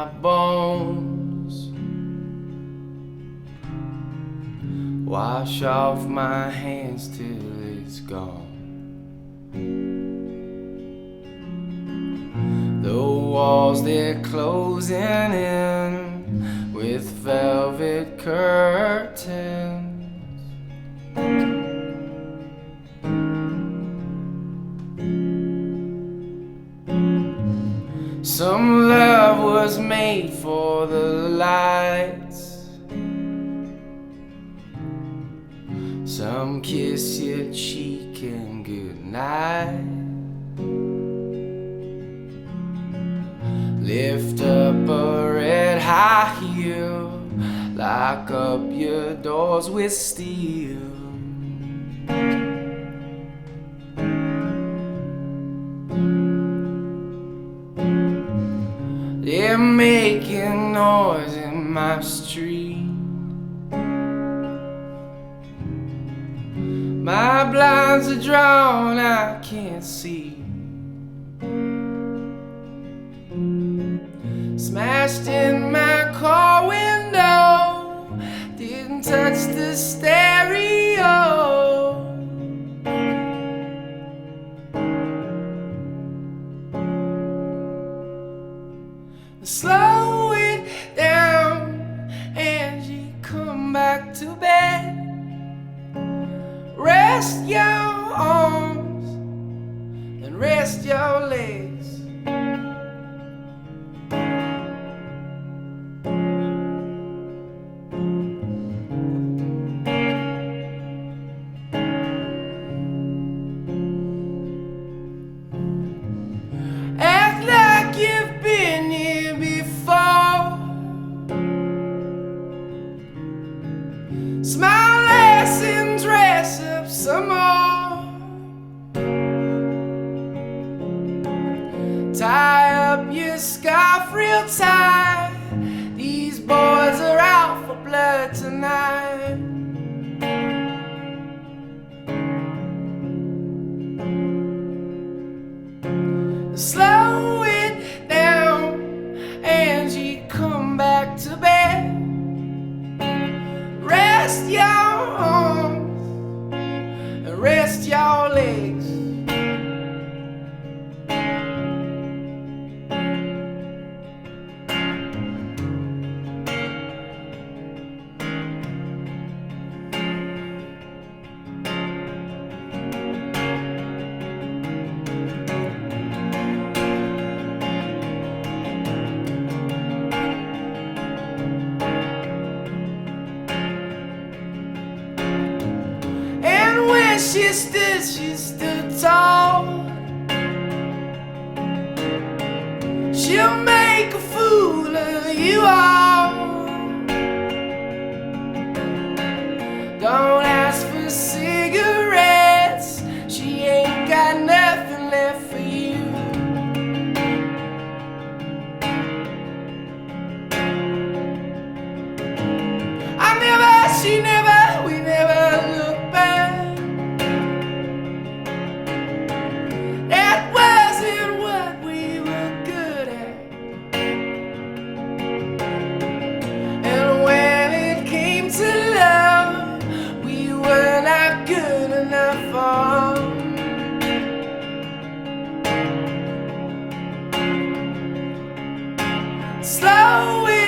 my bones, wash off my hands till it's gone. The walls, they're closing in with velvet curtains. Some love was made for the lights, some kiss your cheek and goodnight. Lift up a red high heel, lock up your doors with steel. They're making noise in my street. My blinds are drawn, I can't see. Smashed in my car window, didn't touch the stereo. Slow it down, Angie, come back to bed. Rest your arms and rest your legs. Act like you've been here before. Smile less and dress up some more. Tie up your scarf real tight. These boys are out for blood tonight. Slow it down, Angie, come back to bed. Rest your arms and rest your legs. She stood tall. She'll make a fool of you all. Don't ask for cigarettes, she ain't got nothing left for you. We never looked back. Slow it